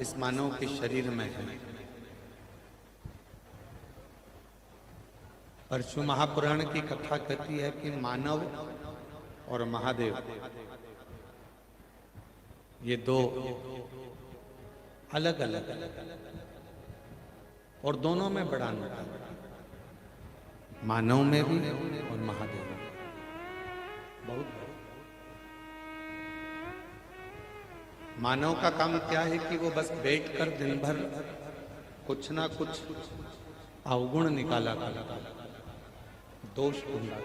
इस मानव के शरीर में है। परशु महापुराण की कथा कहती है कि मानव और महादेव ये दो अलग अलग और दोनों में बड़ा अंतर है, मानव में भी और महादेव में बहुत। मानव का काम क्या है कि वो बस बैठकर दिन भर कुछ ना कुछ अवगुण निकाला करता, दोष ढूंढा।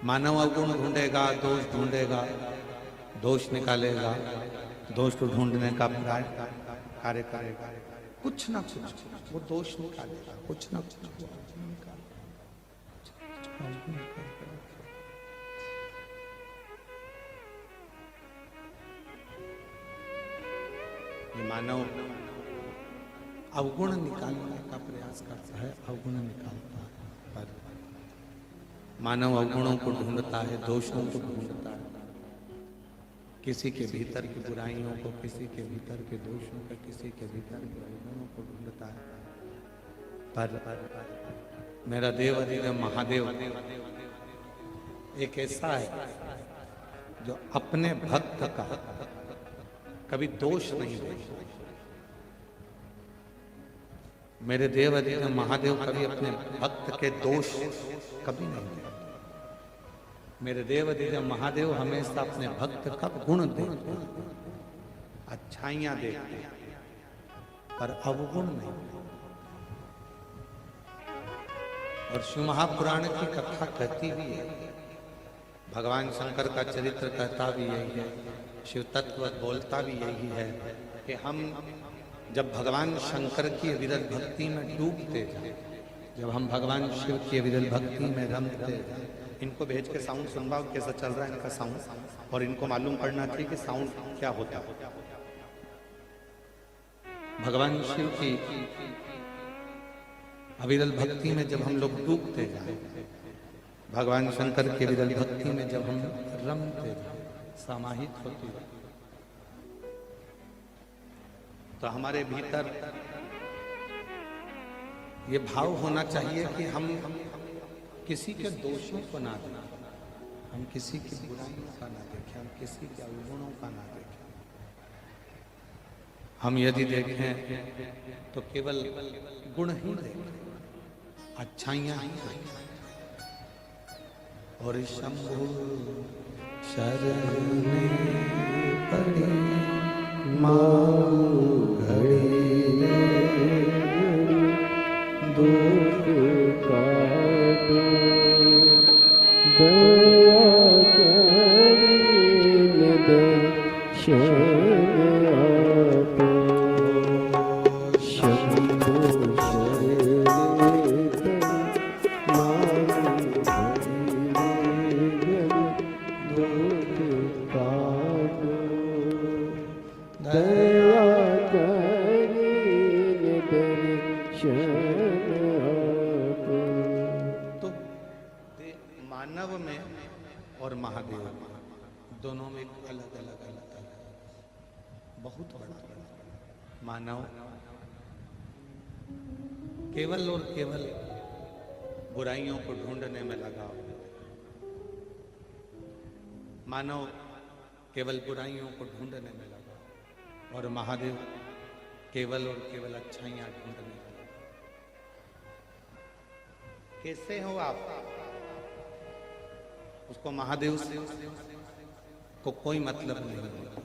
मानव अवगुण ढूंढेगा, दोष ढूंढेगा, दोष निकालेगा, दोष को ढूंढने का कार्य करेगा, कुछ ना कुछ वो दोष निकालेगा, कुछ ना कुछ ये मानव अवगुण निकालने का प्रयास करता है, अवगुण निकालता है, पर मानव अवगुणों को ढूंढता है, दोषों को ढूंढता है, किसी के भीतर की बुराइयों को, किसी के भीतर के दोषों को, किसी के भीतर के अवगुणों को ढूंढता है। पर मेरा देव अधिदेव महादेव एक ऐसा है जो अपने भक्त का कभी दोष नहीं देखता। मेरे देव अधिदेव महादेव कभी अपने भक्त के दोष कभी नहीं देखते। मेरे देव अधिदेव महादेव हमेशा अपने भक्त का गुण देखते, अच्छाइयां देखते, पर अवगुण नहीं। और शिव महापुराण की कथा कहती भी है, भगवान शंकर का चरित्र कहता भी यही है, शिव तत्व बोलता भी यही है कि हम जब भगवान शंकर की विरल भक्ति में डूबते जाए, जब हम भगवान शिव की विरल भक्ति में रमते जाए। इनको भेज के साउंड सुनवाओ कैसा चल रहा है इनका साउंड, और इनको मालूम पड़ना चाहिए कि साउंड क्या होता है। भगवान शिव की अविरल भक्ति में जब हम लोग डूबते जाए, भगवान शंकर की विरल भक्ति में जब हम रमते जाए, समाहित होते जाए, तो हमारे भीतर ये भाव होना चाहिए कि हम किसी के दोषों को ना देखें, हम किसी की बुराइयों का ना देखें, हम किसी के अवगुणों का ना देखें। हम यदि देखें तो केवल गुण ही देखें, अच्छाइयां ही देखें। और शंभु शरण पड़ी माऊ घड़ी दुख का दया करीन दर्शन आपे, शंभु शरण माऊ घड़ी दुख काटो, दया करीन दर्शन। मानव में और महादेव में दोनों में अलग अलग बहुत बड़ा। मानव केवल और केवल बुराइयों को ढूंढने में लगा हुआ, मानव केवल बुराइयों को ढूंढने में लगा, और महादेव केवल और केवल अच्छाइयां ढूंढने में लगा। कैसे हो आप? उसको महादेव से को कोई मतलब नहीं होता।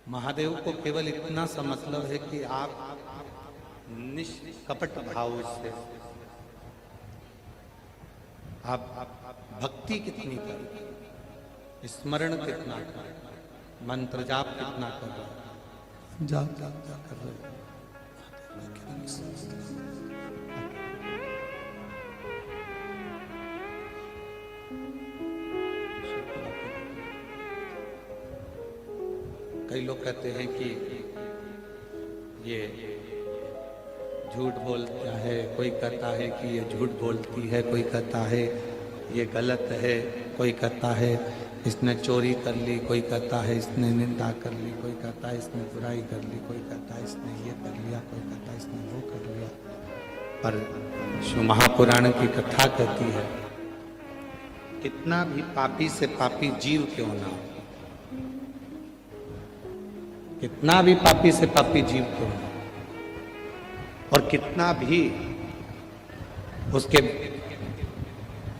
महादेव को केवल इतना सा मतलब है कि आप निष्कपट भाव से आप भक्ति कितनी करें, स्मरण कितना करें, मंत्र जाप कितना कर रहे, जाप कर रहे। कई लोग कहते हैं कि ये झूठ बोलता है, कोई कहता है कि ये झूठ बोलती है, कोई कहता है ये गलत है, कोई कहता है इसने चोरी कर ली, कोई कहता है इसने निंदा कर ली, कोई कहता है इसने बुराई कर ली, कोई कहता है इसने ये कर लिया, कोई कहता है इसने वो कर लिया। पर शिव महापुराण की कथा कहती है कितना भी पापी से पापी जीव क्यों ना हो, कितना भी पापी से पापी जीव क्यों ना हो, और कितना भी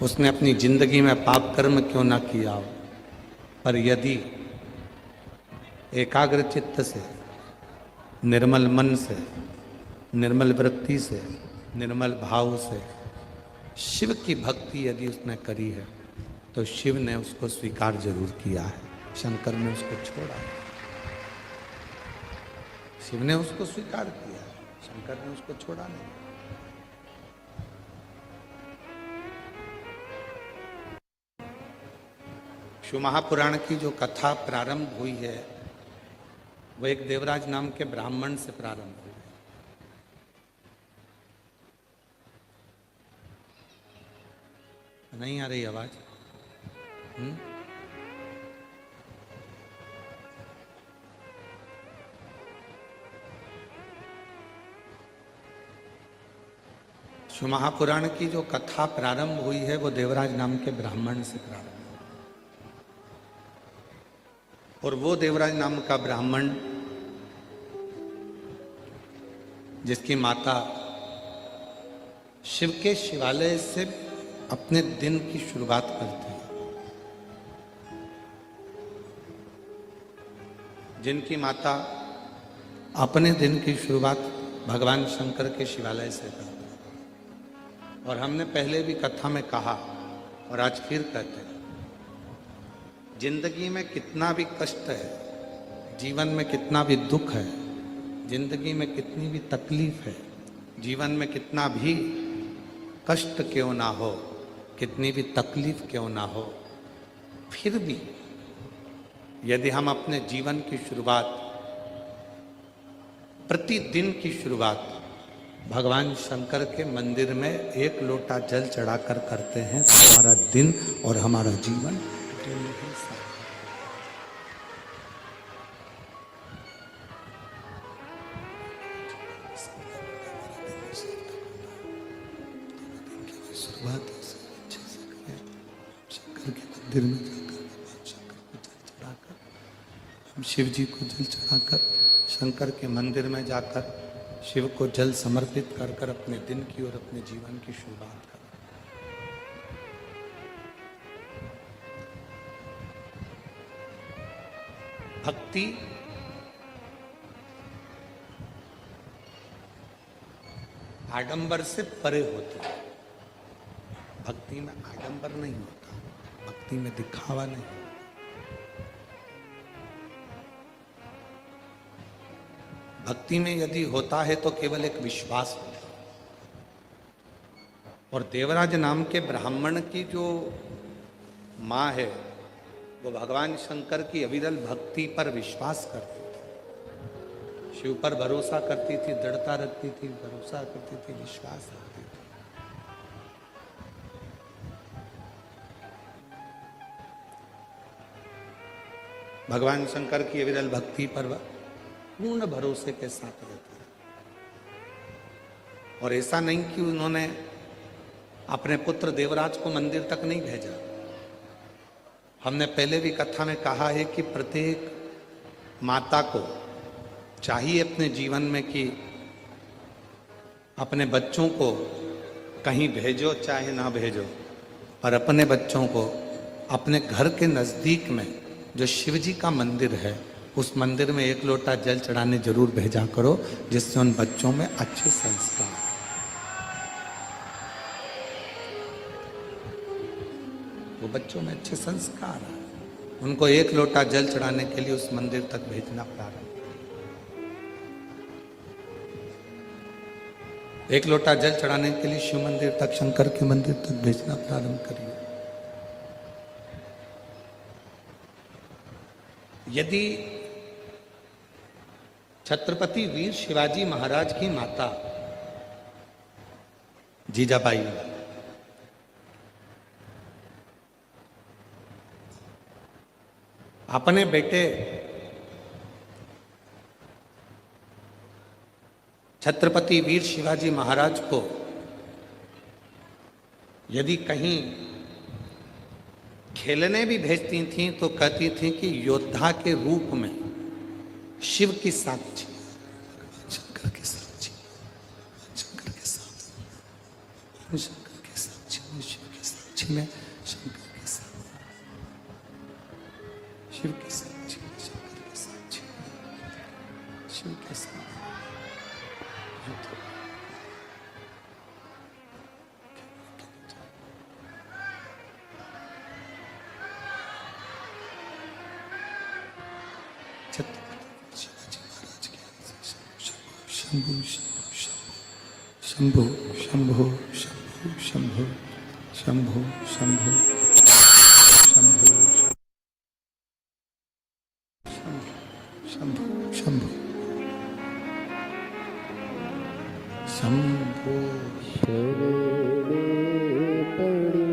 उसने अपनी जिंदगी में पाप कर्म क्यों ना किया हो, पर यदि एकाग्र चित्त से, निर्मल मन से, निर्मल वृत्ति से, निर्मल भाव से शिव की भक्ति यदि उसने करी है तो शिव ने उसको स्वीकार जरूर किया है। शंकर ने उसको छोड़ा, शिव ने उसको स्वीकार किया, शंकर ने उसको छोड़ा नहीं। शिव महापुराण की जो कथा प्रारंभ हुई है वो एक देवराज नाम के ब्राह्मण से प्रारंभ हुई है। नहीं आ रही आवाज? शिव महापुराण की जो कथा प्रारंभ हुई है वो देवराज नाम के ब्राह्मण से प्रारंभ, और वो देवराज नाम का ब्राह्मण जिसकी माता शिव के शिवालय से अपने दिन की शुरुआत करती है, जिनकी माता अपने दिन की शुरुआत भगवान शंकर के शिवालय से करती है। और हमने पहले भी कथा में कहा और आज फिर कहते हैं, जिंदगी में कितना भी कष्ट है, जीवन में कितना भी दुख है, जिंदगी में कितनी भी तकलीफ है, जीवन में कितना भी कष्ट क्यों ना हो, कितनी भी तकलीफ क्यों ना हो, फिर भी यदि हम अपने जीवन की शुरुआत, प्रतिदिन की शुरुआत भगवान शंकर के मंदिर में एक लोटा जल चढ़ाकर करते हैं तो हमारा दिन और हमारा जीवन शुरुआत अच्छे से करें। शंकर के मंदिर में जाकर शंकर को जल चढ़ाकर, हम शिव जी को जल चढ़ाकर शंकर के मंदिर में जाकर शिव को जल समर्पित कर कर अपने दिन की और अपने जीवन की शुरुआत करें। भक्ति आडंबर से परे होती है। भक्ति में आडंबर नहीं होता, भक्ति में दिखावा नहीं होता। भक्ति में यदि होता है तो केवल एक विश्वास होता है। और देवराज नाम के ब्राह्मण की जो माँ है वो भगवान शंकर की अविरल भक्ति पर विश्वास करती थी, शिव पर भरोसा करती थी, दृढ़ता रखती थी, भरोसा करती थी, विश्वास रखती थी। भगवान शंकर की अविरल भक्ति पर पूर्ण भरोसे के साथ रहती है। और ऐसा नहीं कि उन्होंने अपने पुत्र देवराज को मंदिर तक नहीं भेजा। हमने पहले भी कथा में कहा है कि प्रत्येक माता को चाहिए अपने जीवन में कि अपने बच्चों को कहीं भेजो चाहे ना भेजो, पर अपने बच्चों को अपने घर के नजदीक में जो शिव जी का मंदिर है उस मंदिर में एक लोटा जल चढ़ाने जरूर भेजा करो, जिससे उन बच्चों में अच्छे संस्कार, वो बच्चों में अच्छे संस्कार है। उनको एक लोटा जल चढ़ाने के लिए उस मंदिर तक भेजना प्रारंभ, एक लोटा जल चढ़ाने के लिए शिव मंदिर तक, शंकर के मंदिर तक भेजना प्रारंभ करिए। यदि छत्रपति वीर शिवाजी महाराज की माता जीजाबाई अपने बेटे छत्रपति वीर शिवाजी महाराज को यदि कहीं खेलने भी भेजती थीं तो कहती थीं कि योद्धा के रूप में शिव की साक्षी, शंकर के साक्षी, शंकर के साक्षी, शंकर के साक्षी में, शिव के साक्षी में, शंकर के साक्षी, शिव के साक्षी में, शंकर के साक्षी में, शिव के साक्षी। शंभु शंभु शंभु शंभु शंभु शंभु शंभु शंभु शंभु शंभु शरणे पड़ी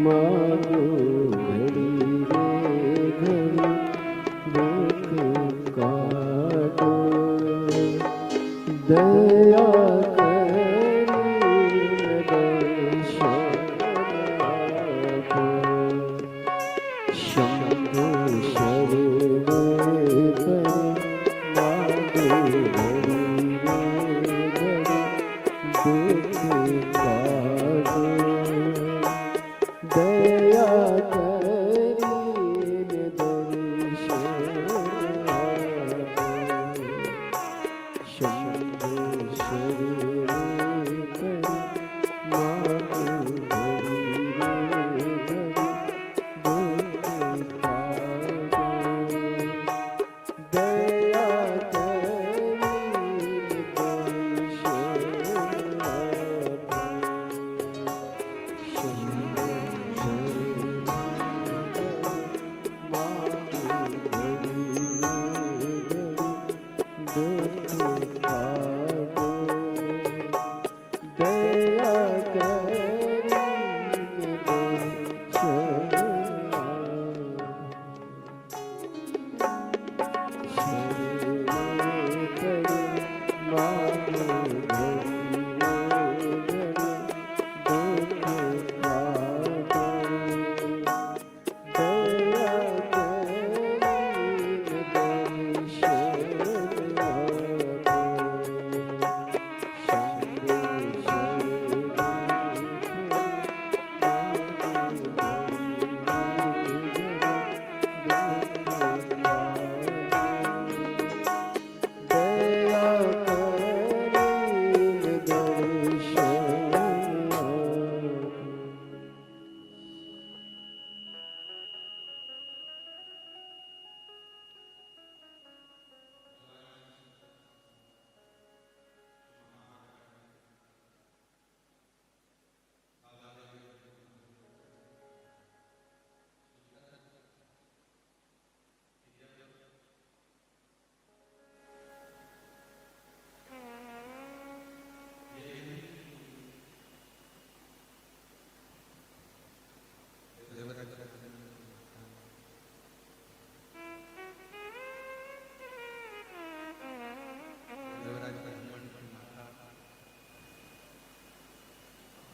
मांगो घड़ी रे घड़ी दुख काटो दया शंभु शरणे पड़ी दया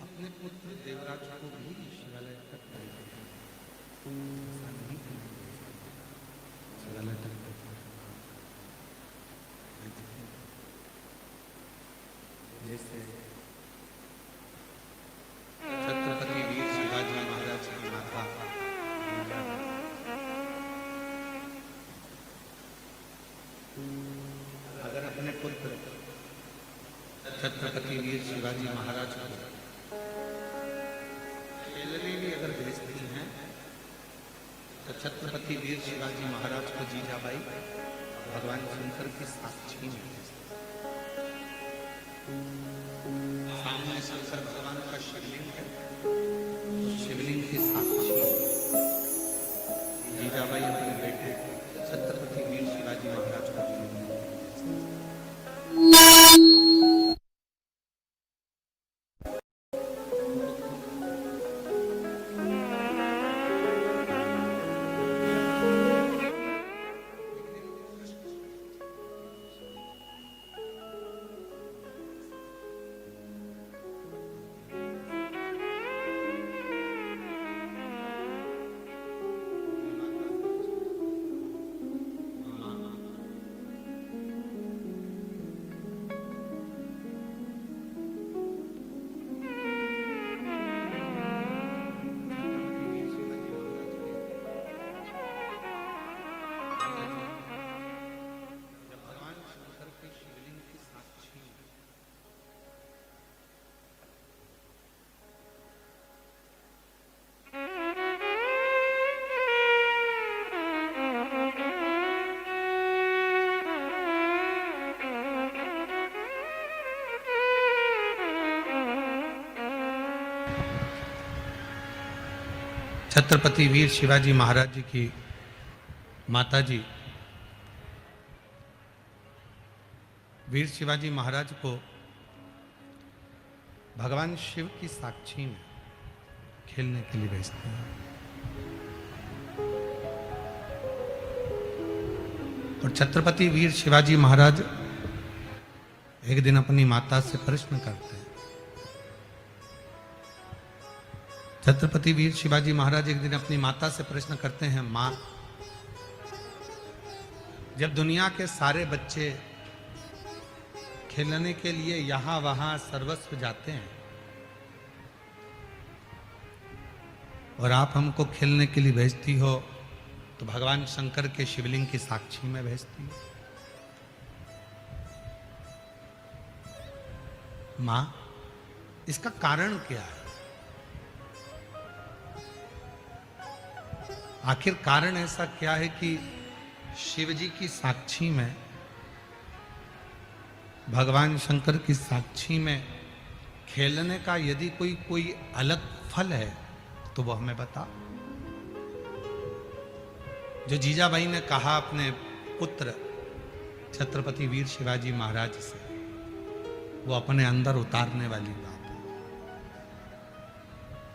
अपने पुत्र देवराज को भी शिवालय तक शिवालय तक जैसे छत्रपति वीर शिवाजी महाराज की माता अगर अपने पुत्र छत्रपति वीर शिवाजी महाराज को खेलने भी अगर भेजती हैं तो छत्रपति वीर शिवाजी महाराज को जीजाबाई भगवान शंकर की साक्षी में सामने शंकर भगवान का शिवलिंग है, तो शिवलिंग की साक्षी जीजाबाई अपने बेटे छत्रपति वीर शिवाजी महाराज को छत्रपति वीर शिवाजी महाराज जी की माता जी वीर शिवाजी महाराज को भगवान शिव की साक्षी में खेलने के लिए भेजते हैं। और छत्रपति वीर शिवाजी महाराज एक दिन अपनी माता से प्रश्न करते हैं। छत्रपति वीर शिवाजी महाराज एक दिन अपनी माता से प्रश्न करते हैं, मां, जब दुनिया के सारे बच्चे खेलने के लिए यहां वहां सर्वस्व जाते हैं और आप हमको खेलने के लिए भेजती हो, तो भगवान शंकर के शिवलिंग की साक्षी में भेजती हो। मां, इसका कारण क्या है? आखिर कारण ऐसा क्या है कि शिव जी की साक्षी में, भगवान शंकर की साक्षी में खेलने का यदि कोई अलग फल है तो वो हमें बता। जो जीजाबाई ने कहा अपने पुत्र छत्रपति वीर शिवाजी महाराज से, वो अपने अंदर उतारने वाली बात है।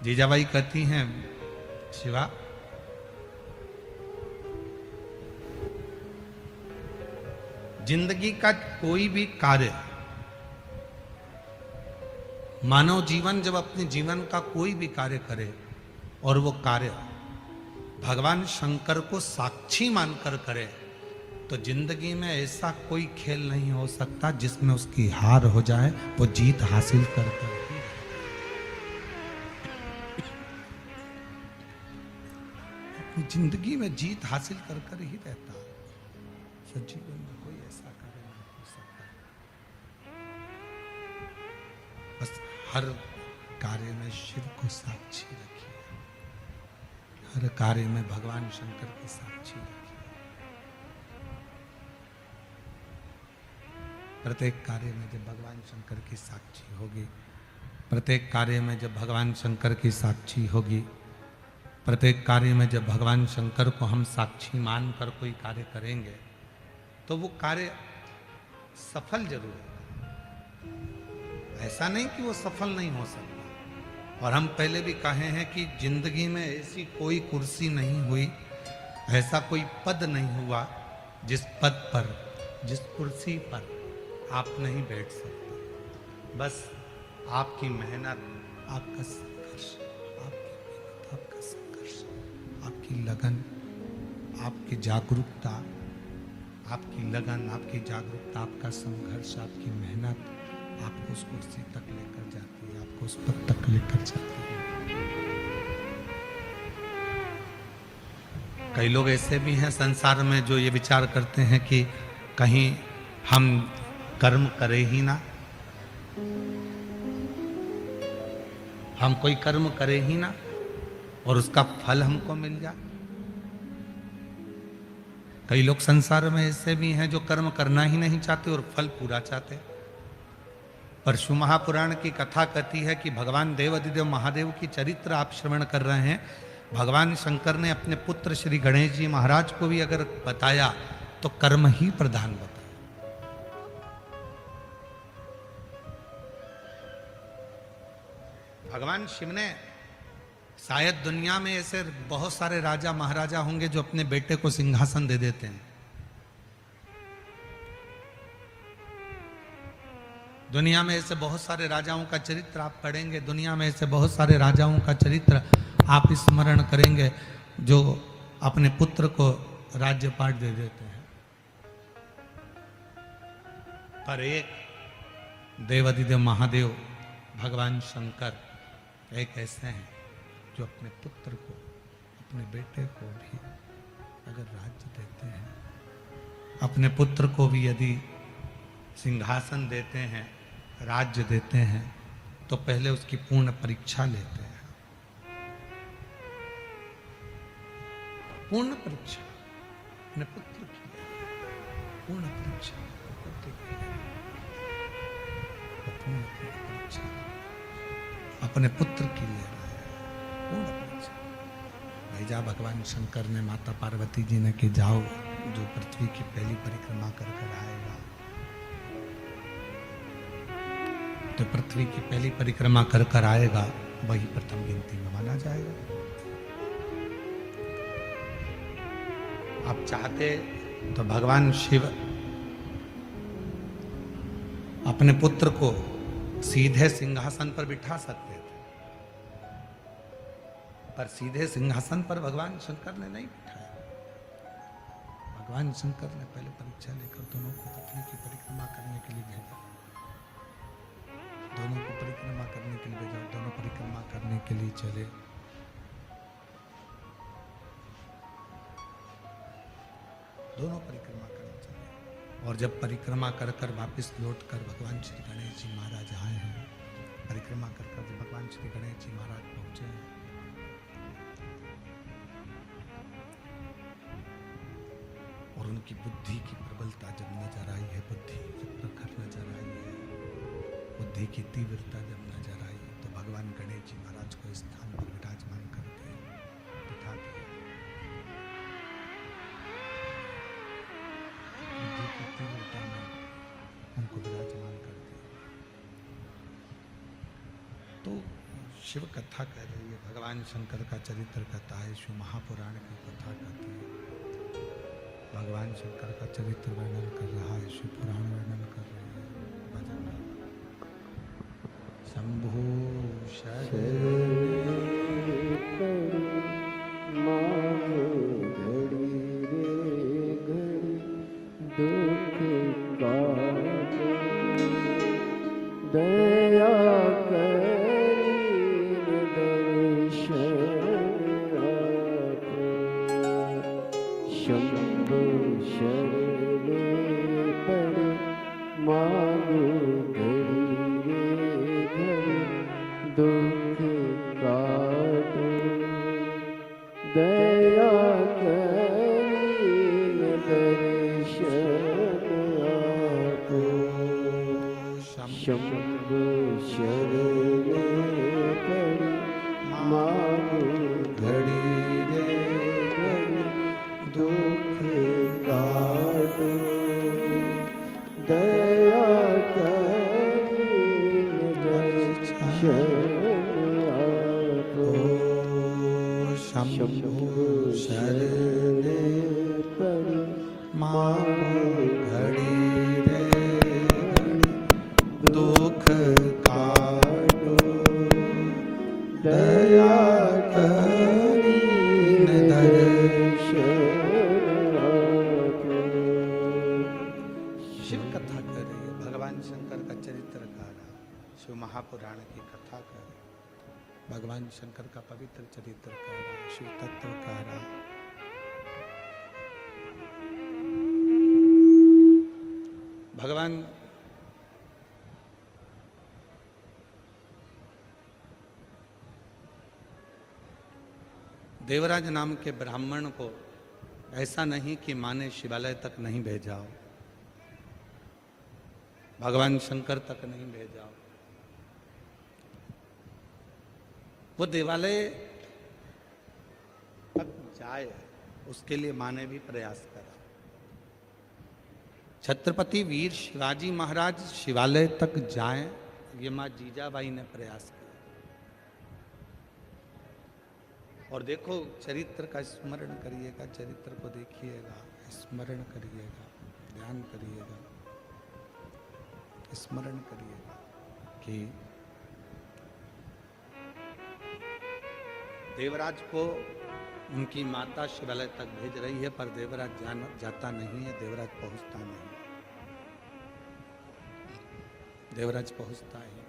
जीजाबाई कहती हैं, शिवा, जिंदगी का कोई भी कार्य, मानव जीवन जब अपने जीवन का कोई भी कार्य करे और वो कार्य भगवान शंकर को साक्षी मानकर करे, तो जिंदगी में ऐसा कोई खेल नहीं हो सकता जिसमें उसकी हार हो जाए, वो जीत हासिल करकर ही जिंदगी में जीत हासिल कर ही रहता है। सजीवन में कोई ऐसा कार्य नहीं हो सकता। बस हर कार्य में शिव को साक्षी रखिए, हर कार्य में भगवान शंकर की साक्षी रखिए। प्रत्येक कार्य में जब भगवान शंकर की साक्षी होगी, प्रत्येक कार्य में जब भगवान शंकर की साक्षी होगी, प्रत्येक कार्य में जब भगवान शंकर को हम साक्षी मानकर कोई कार्य करेंगे, तो वो कार्य सफल जरूर है। ऐसा नहीं कि वो सफल नहीं हो सकता। और हम पहले भी कहे हैं कि जिंदगी में ऐसी कोई कुर्सी नहीं हुई, ऐसा कोई पद नहीं हुआ जिस पद पर, जिस कुर्सी पर आप नहीं बैठ सकते। बस आपकी मेहनत, आपका संघर्ष, आपका संघर्ष, आपकी लगन, आपकी जागरूकता, आपकी लगन, आपकी जागरूकता, आपका संघर्ष, आपकी मेहनत आपको उस कुर्सी तक लेकर जाती है, आपको उस पद तक लेकर जाती है। कई लोग ऐसे भी हैं संसार में जो ये विचार करते हैं कि कहीं हम कर्म करें ही ना, हम कोई कर्म करें ही ना और उसका फल हमको मिल जाए। कई लोग संसार में ऐसे भी हैं जो कर्म करना ही नहीं चाहते और फल पूरा चाहते। पर शिव महापुराण की कथा कहती है कि भगवान देवाधिदेव महादेव की चरित्र आप श्रवण कर रहे हैं। भगवान शंकर ने अपने पुत्र श्री गणेश जी महाराज को भी अगर बताया तो कर्म ही प्रधान बताया। भगवान शिव ने, शायद दुनिया में ऐसे बहुत सारे राजा महाराजा होंगे जो अपने बेटे को सिंहासन दे देते हैं। दुनिया में ऐसे बहुत सारे राजाओं का चरित्र आप पढ़ेंगे, दुनिया में ऐसे बहुत सारे राजाओं का चरित्र आप स्मरण करेंगे जो अपने पुत्र को राज्यपाट दे देते हैं। पर एक देवाधिदेव महादेव भगवान शंकर एक ऐसे हैं जो अपने पुत्र को, अपने बेटे को भी अगर राज्य देते हैं, अपने पुत्र को भी यदि सिंहासन देते हैं, राज्य देते हैं, तो पहले उसकी पूर्ण परीक्षा लेते हैं। पूर्ण परीक्षा अपने पुत्र की, पूर्ण परीक्षा पुत्र की, पूर्ण परीक्षा अपने पुत्र की ले रहा है, पूर्ण परीक्षा। भेजा भगवान शंकर ने माता पार्वती जी ने कि जाओ, जो पृथ्वी की पहली परिक्रमा कर कर आएगा, तो पृथ्वी की पहली परिक्रमा कर कर आएगा, वही प्रथम गिनती में माना जाएगा। आप चाहते तो भगवान शिव अपने पुत्र को सीधे सिंहासन पर बिठा सकते थे, पर सीधे सिंहासन पर भगवान शंकर ने नहीं बिठाया। भगवान शंकर ने पहले परीक्षा लेकर दोनों को पृथ्वी की परिक्रमा करने के लिए भेजा। दोनों को परिक्रमा करने के लिए भेजा, दोनों परिक्रमा करने के लिए चले। दोनों परिक्रमा करने चले, और जब परिक्रमा कर कर वापिस लौट कर भगवान श्री गणेश जी महाराज आए हैं, परिक्रमा कर कर जब भगवान श्री गणेश जी महाराज पहुंचे हैं, और उनकी बुद्धि की प्रबलता जब नजर आई है, बुद्धि जब प्रखर नजर आई है, बुद्धि की तीव्रता जब नजर आई, तो भगवान गणेश जी महाराज को स्थान पर विराजमान करके बिठा दिया। बुद्धि की तीव्रता में उनको विराजमान कर दिया। तो शिव कथा कह रही है, भगवान शंकर का चरित्र कथा है, शिव महापुराण की कथा कहती है। भगवान शंकर का चरित्र वर्णन कर रहा है, शिव पुराण वर्णन कर रहे हैं। भजन शंभो शरण घड़ी रे घड़ी दुख काट, दया करीन दर्शन आपको। शंभो शरण पड़ मांगो घड़ी रे घड़ी दुख काटो, दया करीन दर्शन आपको। शंभो शरण पड़ मांगो घड़ी रे घड़ी दुख काटो, दया करीन दर्शन आपको। शंभो शरण पड़ मांगो घड़ी रे दुख काटो, दया करीन दर्शन आपको। शिव कथा कर रही है, भगवान शंकर का चरित्र गा रहा, शिव महापुराण की कथा कर रहा, भगवान शंकर का पवित्र चरित्र कह रहा, शिव तत्व कह रहा। भगवान देवराज नाम के ब्राह्मण को ऐसा नहीं कि माँ ने शिवालय तक नहीं भेजा हो, भगवान शंकर तक नहीं भेजा हो, वो देवालय तक जाए, उसके लिए माँ ने भी प्रयास करा। छत्रपति वीर शिवाजी महाराज शिवालय तक जाएं, ये माँ जीजाबाई ने प्रयास किया। और देखो चरित्र का स्मरण करिएगा, चरित्र को देखिएगा, स्मरण करिएगा, ध्यान करिएगा, स्मरण करिएगा कि देवराज को उनकी माता शिवालय तक भेज रही है, पर देवराज जाता नहीं है, देवराज पहुंचता नहीं, देवराज पहुंचता ही नहीं।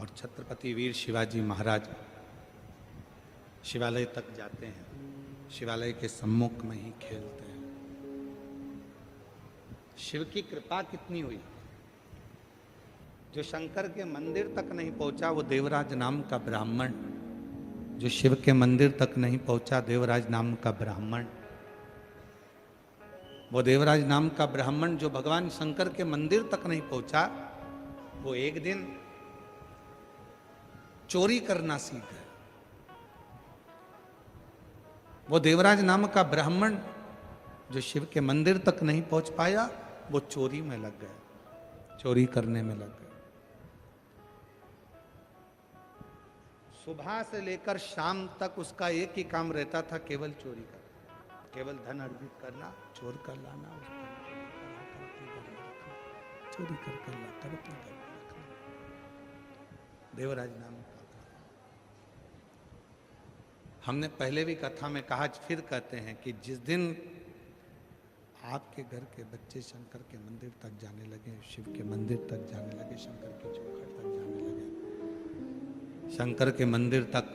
और छत्रपति वीर शिवाजी महाराज शिवालय तक जाते हैं, शिवालय के सम्मुख में ही खेलते हैं। शिव की कृपा कितनी हुई, जो शंकर के मंदिर तक नहीं पहुंचा, वो देवराज नाम का ब्राह्मण, जो शिव के मंदिर तक नहीं पहुंचा, देवराज नाम का ब्राह्मण, वो देवराज नाम का ब्राह्मण जो भगवान शंकर के मंदिर तक नहीं पहुंचा, वो एक दिन चोरी करना सीख गए। वो देवराज नाम का ब्राह्मण जो शिव के मंदिर तक नहीं पहुंच पाया, वो चोरी में लग गया, चोरी करने में लग गया। सुबह से लेकर शाम तक उसका एक ही काम रहता था, केवल चोरी करना, केवल धन अर्जित करना, चोर कर लाना, चोरी कर ला कर अपने घर में रखना। देवराज नाम का हमने पहले भी कथा में कहा, फिर कहते हैं कि जिस दिन आपके घर के बच्चे शंकर के मंदिर तक जाने लगे, शिव के मंदिर तक जाने लगे, शंकर की चौखट तक जाने लगे, शंकर के मंदिर तक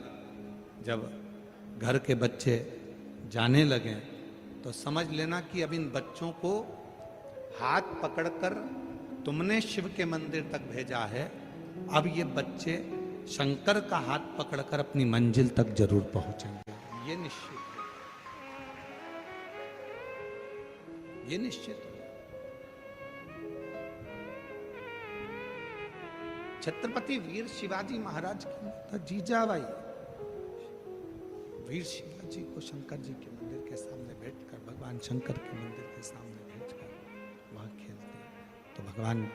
जब घर के बच्चे जाने लगे, तो समझ लेना कि अब इन बच्चों को हाथ पकड़कर तुमने शिव के मंदिर तक भेजा है, अब ये बच्चे शंकर का हाथ पकड़कर अपनी मंजिल तक जरूर पहुंचेंगे। ये निश्चित है, ये निश्चित है। छत्रपति वीर शिवाजी महाराज की माता जीजाबाई वीर शिवाजी को शंकर जी के मंदिर के सामने बैठकर, भगवान शंकर के मंदिर के सामने बैठकर वहां खेलते हैं, तो भगवान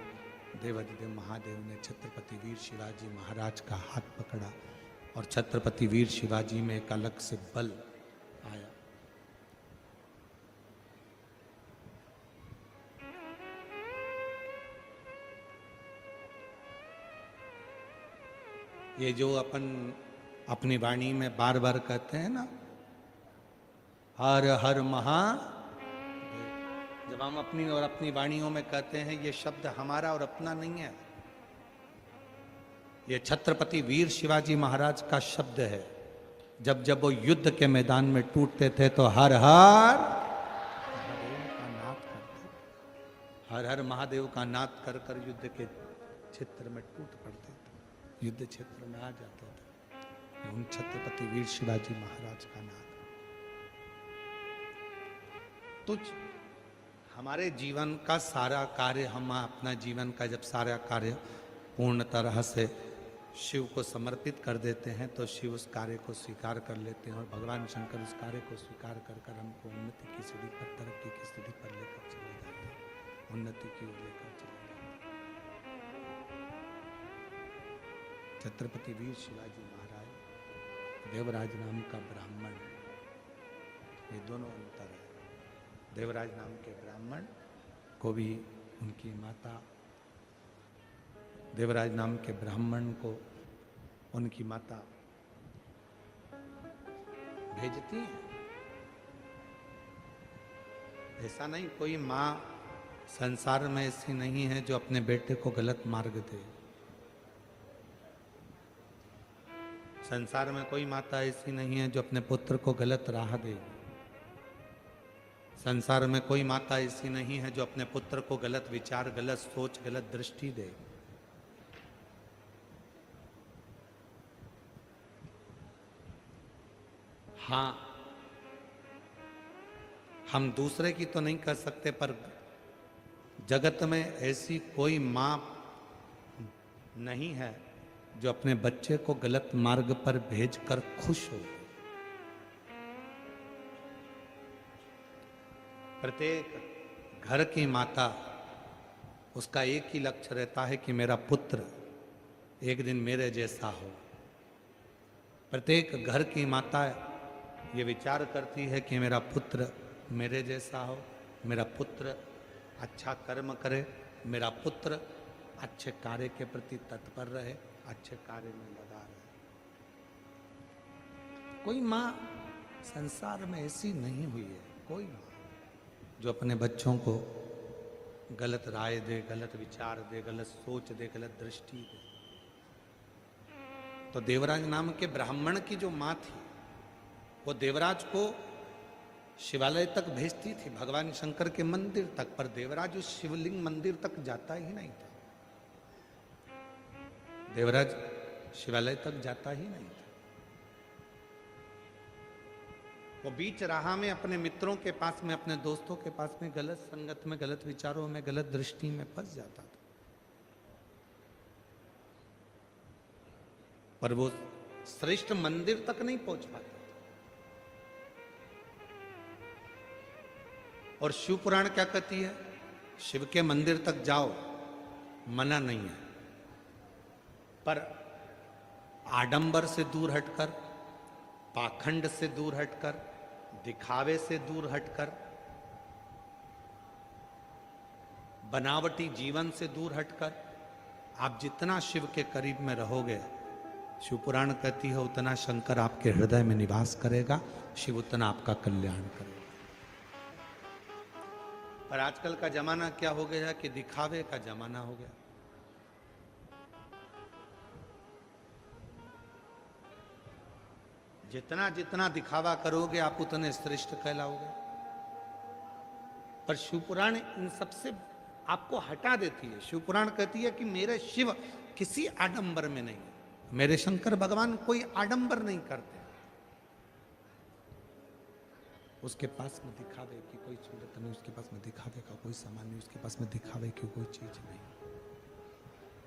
देवाधिदेव महादेव ने छत्रपति वीर शिवाजी महाराज का हाथ पकड़ा और छत्रपति वीर शिवाजी में एक अलग से बल आया। ये जो अपन अपनी वाणी में बार बार कहते हैं ना, हर हर महादेव, जब हम अपनी और अपनी वाणियों में कहते हैं, ये शब्द हमारा और अपना नहीं है, ये छत्रपति वीर शिवाजी महाराज का शब्द है। जब जब वो युद्ध के मैदान में टूटते थे तो हर हर महादेव का नाद करते, हर हर महादेव का नाद कर कर युद्ध के क्षेत्र में टूट पड़ते थे, युद्ध क्षेत्र में आ जाते थे। उन छत्रपति वीर शिवाजी महाराज का नाद। तो हमारे जीवन का सारा कार्य, हम अपना जीवन का जब सारा कार्य पूर्ण तरह से शिव को समर्पित कर देते हैं, तो शिव उस कार्य को स्वीकार कर लेते हैं और भगवान शंकर उस कार्य को स्वीकार कर कर हमको उन्नति की सीढ़ी पर, तरक्की की सीढ़ी पर लेकर चले जाते हैं, उन्नति की ओर लेकर चले जाते हैं। छत्रपति वीर शिवाजी महाराज, देवराज नाम का ब्राह्मण, ये दोनों अंतर है। देवराज नाम के ब्राह्मण को भी उनकी माता, देवराज नाम के ब्राह्मण को उनकी माता भेजती है। ऐसा नहीं, कोई माँ संसार में ऐसी नहीं है जो अपने बेटे को गलत मार्ग दे। संसार में कोई माता ऐसी नहीं है जो अपने पुत्र को गलत राह दे। संसार में कोई माता ऐसी नहीं है जो अपने पुत्र को गलत विचार, गलत सोच, गलत दृष्टि दे। हाँ, हम दूसरे की तो नहीं कर सकते, पर जगत में ऐसी कोई माँ नहीं है जो अपने बच्चे को गलत मार्ग पर भेजकर खुश हो। प्रत्येक घर की माता, उसका एक ही लक्ष्य रहता है कि मेरा पुत्र एक दिन मेरे जैसा हो। प्रत्येक घर की माता ये विचार करती है कि मेरा पुत्र मेरे जैसा हो, मेरा पुत्र अच्छा कर्म करे, मेरा पुत्र अच्छे कार्य के प्रति तत्पर रहे, अच्छे कार्य में लगा रहे। कोई माँ संसार में ऐसी नहीं हुई है, कोई माँ जो अपने बच्चों को गलत राय दे, गलत विचार दे, गलत सोच दे, गलत दृष्टि दे। तो देवराज नाम के ब्राह्मण की जो माँ थी, वो देवराज को शिवालय तक भेजती थी, भगवान शंकर के मंदिर तक, पर देवराज उस शिवलिंग मंदिर तक जाता ही नहीं था। देवराज शिवालय तक जाता ही नहीं था। वो बीच राह में अपने मित्रों के पास में, अपने दोस्तों के पास में गलत संगत में, गलत विचारों में, गलत दृष्टि में फंस जाता था। पर वो श्रेष्ठ मंदिर तक नहीं पहुंच पाते। और शिव पुराण क्या कहती है? शिव के मंदिर तक जाओ, मना नहीं है, पर आडंबर से दूर हटकर, पाखंड से दूर हटकर, दिखावे से दूर हटकर, बनावटी जीवन से दूर हटकर आप जितना शिव के करीब में रहोगे, शिव पुराण कहती है उतना शंकर आपके हृदय में निवास करेगा, शिव उतना आपका कल्याण करेगा। पर आजकल का जमाना क्या हो गया कि दिखावे का जमाना हो गया। जितना जितना दिखावा करोगे आप उतने श्रेष्ठ कहलाओगे। पर शिवपुराण इन सबसे आपको हटा देती है। शिवपुराण कहती है कि मेरे शिव किसी आडंबर में नहीं, मेरे शंकर भगवान कोई आडंबर नहीं करते। उसके पास में दिखावे की कोई सूरत नहीं, उसके पास में दिखावे का कोई सामान नहीं, उसके पास में दिखावे की कोई चीज नहीं।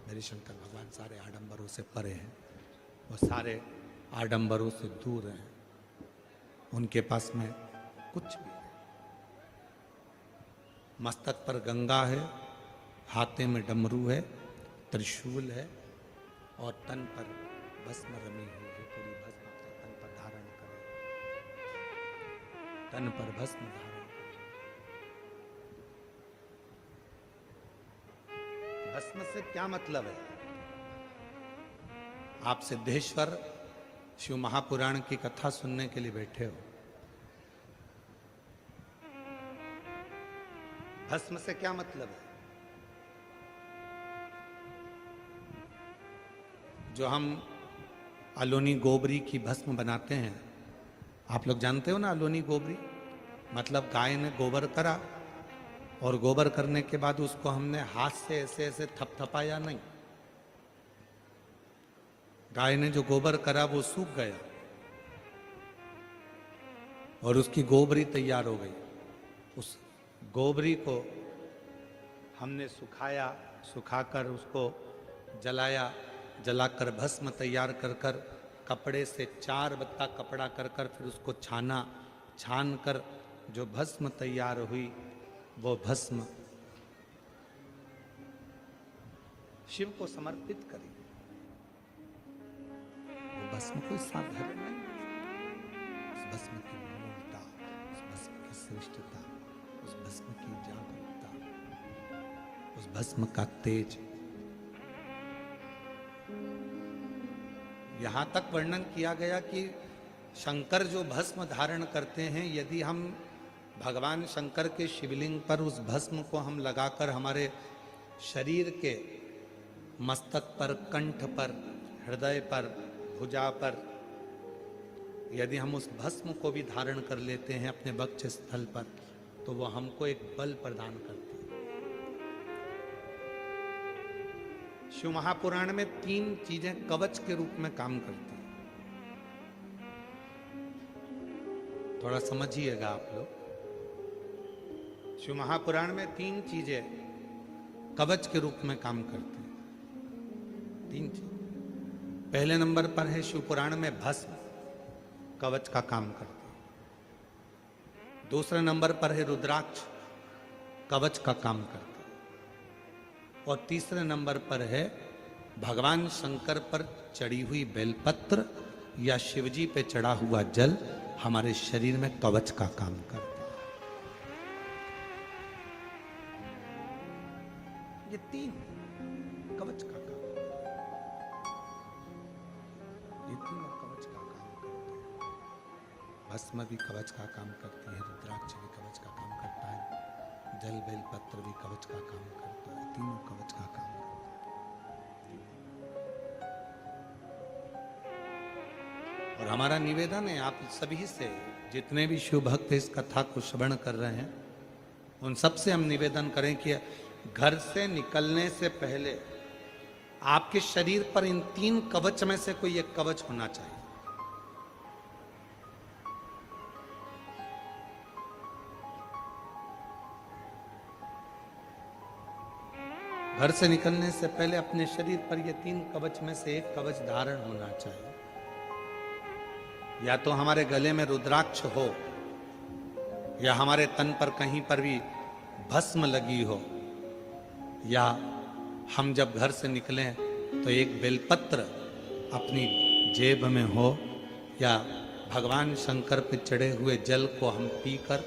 मेरे शंकर भगवान सारे आडंबरों से परे हैं, वो सारे आडंबरों से दूर हैं, उनके पास में कुछ भी नहीं। मस्तक पर गंगा है, हाथे में डमरू है, त्रिशूल है और तन पर भस्म रमी हुई है। पूरी भस्म अपने तन पर धारण करे, तन पर भस्म धारण करे। भस्म से क्या मतलब है? आप सिद्धेश्वर शिव महापुराण की कथा सुनने के लिए बैठे हो। भस्म से क्या मतलब है? जो हम अलोनी गोबरी की भस्म बनाते हैं, आप लोग जानते हो ना अलोनी गोबरी मतलब गाय ने गोबर करा और गोबर करने के बाद उसको हमने हाथ से ऐसे ऐसे थपथपाया नहीं। गाय ने जो गोबर करा वो सूख गया और उसकी गोबरी तैयार हो गई। उस गोबरी को हमने सुखाया, सुखाकर उसको जलाया, जलाकर भस्म तैयार कर कर कपड़े से 4 बत्ता कपड़ा कर कर फिर उसको छाना, छान कर जो भस्म तैयार हुई वो भस्म शिव को समर्पित करी। वो भस्म कोई साधारण नहीं, उस भस्म की मूलता, उस भस्म की श्रेष्ठता, उस भस्म की जागरूकता, उस भस्म का तेज। यहां तक वर्णन किया गया कि शंकर जो भस्म धारण करते हैं, यदि हम भगवान शंकर के शिवलिंग पर उस भस्म को हम लगाकर हमारे शरीर के मस्तक पर, कंठ पर, हृदय पर, भुजा पर यदि हम उस भस्म को भी धारण कर लेते हैं अपने वक्ष स्थल पर, तो वो हमको एक बल प्रदान करती है। शिव महापुराण में 3 चीजें कवच के रूप में काम करती हैं। थोड़ा समझिएगा आप लोग। शिव महापुराण में 3 चीजें कवच के रूप में काम करती हैं। 3 चीज। पहले नंबर पर है शिव पुराण में भस्म, कवच का काम करती है। दूसरे नंबर पर है रुद्राक्ष, कवच का काम करती है। और तीसरे नंबर पर है भगवान शंकर पर चढ़ी हुई बेलपत्र या शिवजी पे चढ़ा हुआ जल हमारे शरीर में कवच का काम करता है। ये 3 कवच का काम, ये 3 कवच का काम करते हैं। भस्म भी कवच का काम करती है, रुद्राक्ष भी कवच का काम करता है, जल बेलपत्र भी कवच का काम करता है। तीनों कवच का काम करते हैं। और हमारा निवेदन है आप सभी से, जितने भी शिव भक्त इस कथा को श्रवण कर रहे हैं, उन सबसे हम निवेदन करें कि घर से निकलने से पहले आपके शरीर पर इन 3 कवच में से कोई एक कवच होना चाहिए। घर से निकलने से पहले अपने शरीर पर ये 3 कवच में से एक कवच धारण होना चाहिए। या तो हमारे गले में रुद्राक्ष हो, या हमारे तन पर कहीं पर भी भस्म लगी हो, या हम जब घर से निकलें तो एक बेलपत्र अपनी जेब में हो, या भगवान शंकर पे चढ़े हुए जल को हम पीकर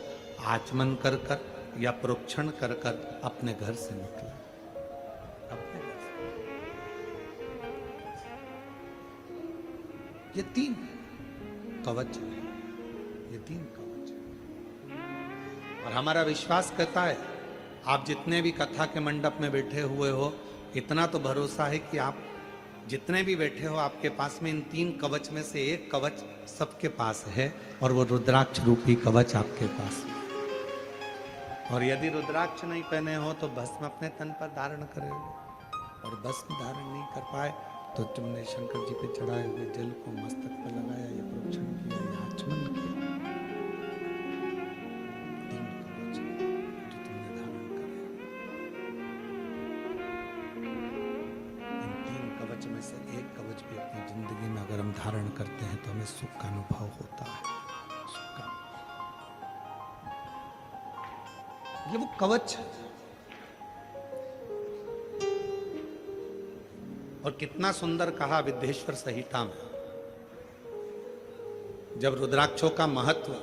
आचमन कर कर या प्रोक्षण कर कर अपने घर से निकले। अपने घर से ये 3 कवच है, ये 3 कवच है। और हमारा विश्वास कहता है, आप जितने भी कथा के मंडप में बैठे हुए हो, इतना तो भरोसा है कि आप जितने भी बैठे हो, आपके पास में इन 3 कवच में से एक कवच सबके पास है, और वो रुद्राक्ष रूपी कवच आपके पास है। और यदि रुद्राक्ष नहीं पहने हो तो भस्म अपने तन पर धारण करे, और भस्म धारण नहीं कर पाए तो तुमने शंकर जी पे चढ़ाए हुए जल को मस्तक पर लगाया, या प्रोक्षण किया, या आचमन किया। 3 कवच जो तुमने धारण करे, इन 3 कवच में से एक कवच भी अपनी जिंदगी में अगर हम धारण करते हैं तो हमें सुख का अनुभव होता है। सुख का, ये वो कवच है। और कितना सुंदर कहा विद्येश्वर संहिता में, जब रुद्राक्षों का महत्व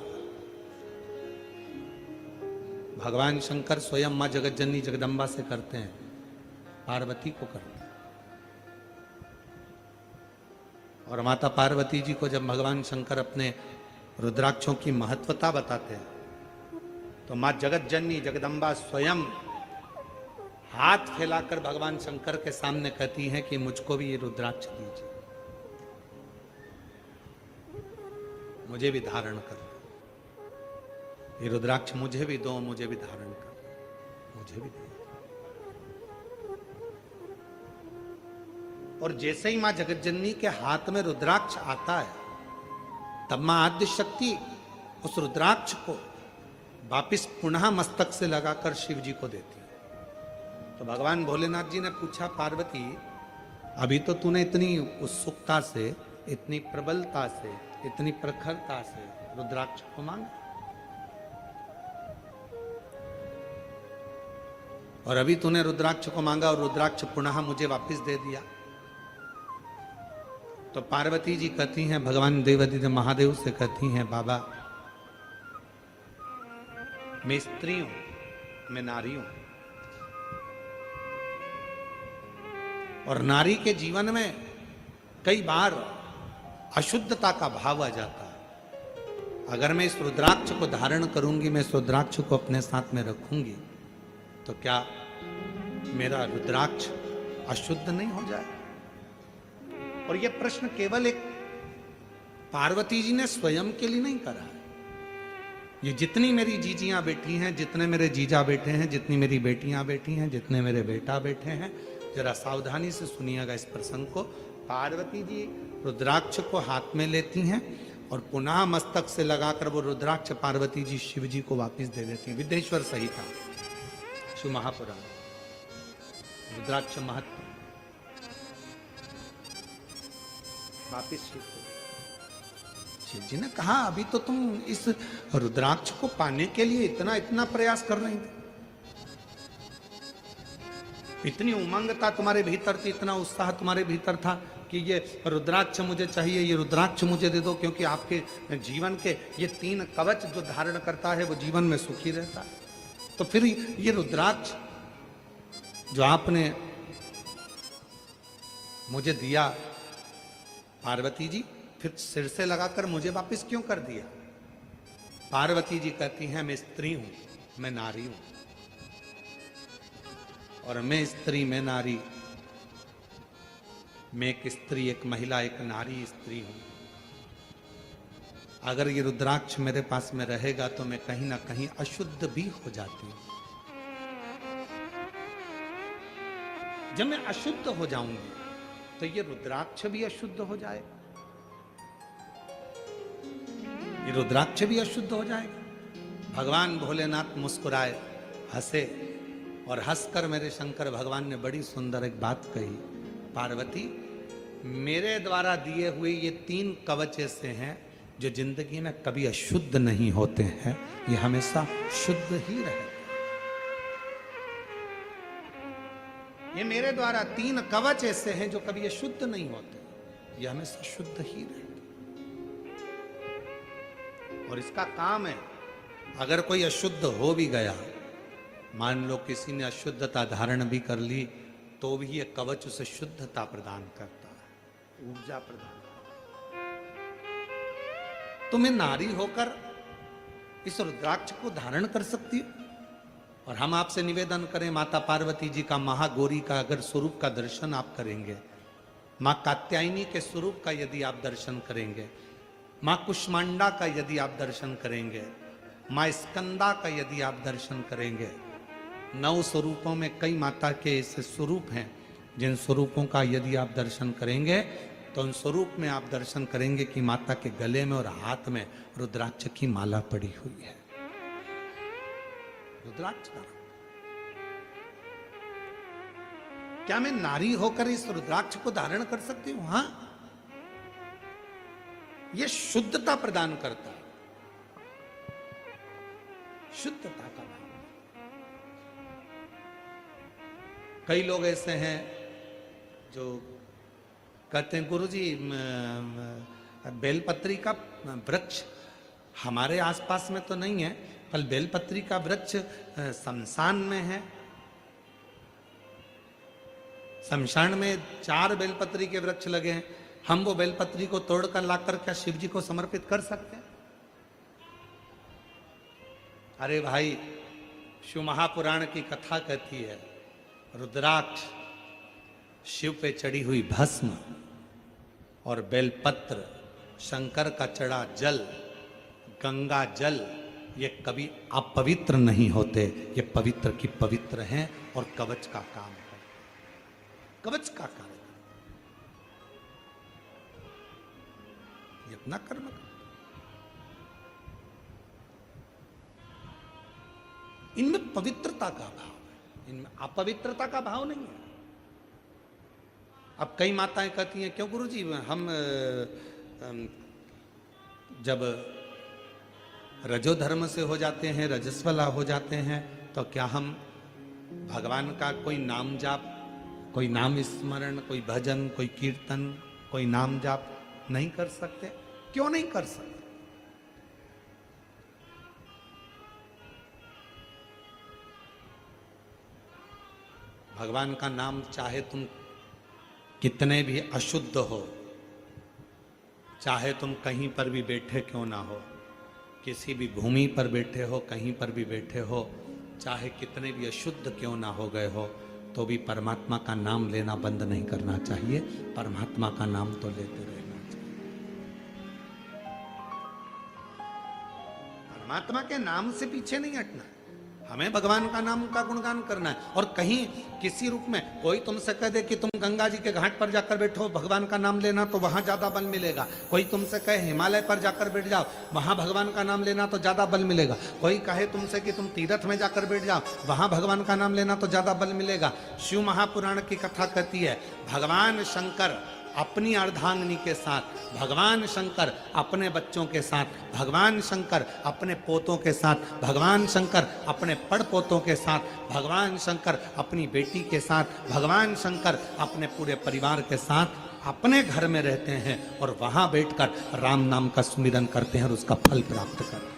भगवान शंकर स्वयं मां जगतजननी जगदम्बा से करते हैं, पार्वती को करते हैं। और माता पार्वती जी को जब भगवान शंकर अपने रुद्राक्षों की महत्वता बताते हैं, तो मां जगतजननी जगदम्बा स्वयं हाथ फैलाकर भगवान शंकर के सामने कहती हैं कि मुझको भी ये रुद्राक्ष दीजिए, मुझे भी धारण कर, ये रुद्राक्ष मुझे भी दो, मुझे भी धारण कर, मुझे भी दो। और जैसे ही मां जगतजननी के हाथ में रुद्राक्ष आता है, तब मां आद्य शक्ति उस रुद्राक्ष को वापिस पुनः मस्तक से लगाकर शिव जी को देती है। तो भगवान भोलेनाथ जी ने पूछा, पार्वती अभी तो तूने इतनी उत्सुकता से, इतनी प्रबलता से, इतनी प्रखरता से रुद्राक्ष को मांगा, और अभी तूने रुद्राक्ष को मांगा और रुद्राक्ष पुनः मुझे वापस दे दिया। तो पार्वती जी कहती हैं, भगवान देवादिदेव महादेव से कहती हैं, बाबा मैं स्त्री हूं, मैं नारी हूं, और नारी के जीवन में कई बार अशुद्धता का भाव आ जाता है। अगर मैं इस रुद्राक्ष को धारण करूंगी, मैं इस रुद्राक्ष को अपने साथ में रखूंगी, तो क्या मेरा रुद्राक्ष अशुद्ध नहीं हो जाए? और यह प्रश्न केवल एक पार्वती जी ने स्वयं के लिए नहीं करा है। ये जितनी मेरी जीजियां बैठी हैं, जितने मेरे जीजा बैठे हैं, जितनी मेरी बेटियां बैठी हैं, जितने मेरे बेटा बैठे हैं, जरा सावधानी से सुनिएगा इस प्रसंग को। पार्वती जी रुद्राक्ष को हाथ में लेती हैं और पुनः मस्तक से लगाकर वो रुद्राक्ष पार्वती जी शिव जी को वापस दे देती हैं। विद्येश्वर संहिता शिव महापुराण, रुद्राक्ष महत्व वापिस शिव को। शिव जी ने कहा, अभी तो तुम इस रुद्राक्ष को पाने के लिए इतना इतना प्रयास कर रही थी, इतनी उमंग था तुम्हारे भीतर थी, इतना उत्साह तुम्हारे भीतर था कि ये रुद्राक्ष मुझे चाहिए, ये रुद्राक्ष मुझे दे दो, क्योंकि आपके जीवन के ये 3 कवच जो धारण करता है वो जीवन में सुखी रहता है। तो फिर ये रुद्राक्ष जो आपने मुझे दिया पार्वती जी, फिर सिर से लगाकर मुझे वापस क्यों कर दिया? पार्वती जी कहती हैं, मैं स्त्री हूं, मैं नारी हूं, और मैं स्त्री, मैं नारी, मैं एक स्त्री, एक महिला, एक नारी स्त्री हूं। अगर ये रुद्राक्ष मेरे पास में रहेगा तो मैं कहीं ना कहीं अशुद्ध भी हो जाती हूं। जब मैं अशुद्ध हो जाऊंगी तो ये रुद्राक्ष भी अशुद्ध हो जाएगा, ये रुद्राक्ष भी अशुद्ध हो जाएगा। भगवान भोलेनाथ मुस्कुराए, हंसे और हंसकर मेरे शंकर भगवान ने बड़ी सुंदर एक बात कही, पार्वती मेरे द्वारा दिए हुए ये 3 कवच ऐसे हैं जो जिंदगी में कभी अशुद्ध नहीं होते हैं, ये हमेशा शुद्ध ही रहते। ये मेरे द्वारा 3 कवच ऐसे हैं जो कभी अशुद्ध नहीं होते, ये हमेशा शुद्ध ही रहते। और इसका काम है, अगर कोई अशुद्ध हो भी गया, मान लो किसी ने अशुद्धता धारण भी कर ली, तो भी ये कवच उसे शुद्धता प्रदान करता है, ऊर्जा प्रदान। तुम्हें नारी होकर इस रुद्राक्ष को धारण कर सकती हो। और हम आपसे निवेदन करें, माता पार्वती जी का, महागौरी का अगर स्वरूप का दर्शन आप करेंगे, मां कात्यायनी के स्वरूप का यदि आप दर्शन करेंगे, मां कुष्मांडा का यदि आप दर्शन करेंगे, मां स्कंदा का यदि आप दर्शन करेंगे, 9 स्वरूपों में कई माता के ऐसे स्वरूप हैं जिन स्वरूपों का यदि आप दर्शन करेंगे तो उन स्वरूप में आप दर्शन करेंगे कि माता के गले में और हाथ में रुद्राक्ष की माला पड़ी हुई है। रुद्राक्ष का, क्या मैं नारी होकर इस रुद्राक्ष को धारण कर सकती हूं? हां, यह शुद्धता प्रदान करता है, शुद्धता का भाव। कई लोग ऐसे हैं जो कहते हैं, गुरुजी बेलपत्री का वृक्ष हमारे आसपास में तो नहीं है, पर बेलपत्री का वृक्ष शमशान में है। शमशान में 4 बेलपत्री के वृक्ष लगे हैं, हम वो बेलपत्री को तोड़कर लाकर क्या शिव जी को समर्पित कर सकते हैं? अरे भाई, शिव महापुराण की कथा कहती है, रुद्राक्ष, शिव पे चढ़ी हुई भस्म और बेलपत्र, शंकर का चढ़ा जल, गंगा जल, ये कभी अपवित्र नहीं होते, ये पवित्र की पवित्र हैं और कवच का काम है, कवच का कार्य, ये अपना कर्म करते। इनमें पवित्रता का भाव है, इनमें अपवित्रता का भाव नहीं है। अब कई माताएं कहती हैं, क्यों गुरुजी हम जब रजोधर्म से हो जाते हैं, रजस्वला हो जाते हैं, तो क्या हम भगवान का कोई नाम जाप, कोई नाम स्मरण, कोई भजन, कोई कीर्तन, कोई नाम जाप नहीं कर सकते? क्यों नहीं कर सकते? भगवान का नाम चाहे तुम कितने भी अशुद्ध हो, चाहे तुम कहीं पर भी बैठे क्यों ना हो, किसी भी भूमि पर बैठे हो, कहीं पर भी बैठे हो, चाहे कितने भी अशुद्ध क्यों ना हो गए हो, तो भी परमात्मा का नाम लेना बंद नहीं करना चाहिए, परमात्मा का नाम तो लेते रहना चाहिए। परमात्मा के नाम से पीछे नहीं हटना, हमें भगवान का नाम का गुणगान करना है। और कहीं किसी रूप में कोई तुमसे कह दे कि तुम गंगा जी के घाट पर जाकर बैठो, भगवान का नाम लेना, तो वहां ज्यादा बल मिलेगा। कोई तुमसे कहे हिमालय पर जाकर बैठ जाओ, वहां भगवान का नाम लेना तो ज्यादा बल मिलेगा। कोई कहे तुमसे कि तुम तीर्थ में जाकर बैठ जाओ, वहां भगवान का नाम लेना तो ज्यादा बल मिलेगा। शिव महापुराण की कथा कहती है, भगवान शंकर अपनी अर्धांगिनी के साथ, भगवान शंकर अपने बच्चों के साथ, भगवान शंकर अपने पोतों के साथ, भगवान शंकर अपने पड़पोतों के साथ, भगवान शंकर अपनी बेटी के साथ, भगवान शंकर अपने पूरे परिवार के साथ अपने घर में रहते हैं और वहां बैठकर राम नाम का सुमिरन करते हैं और उसका फल प्राप्त करते हैं।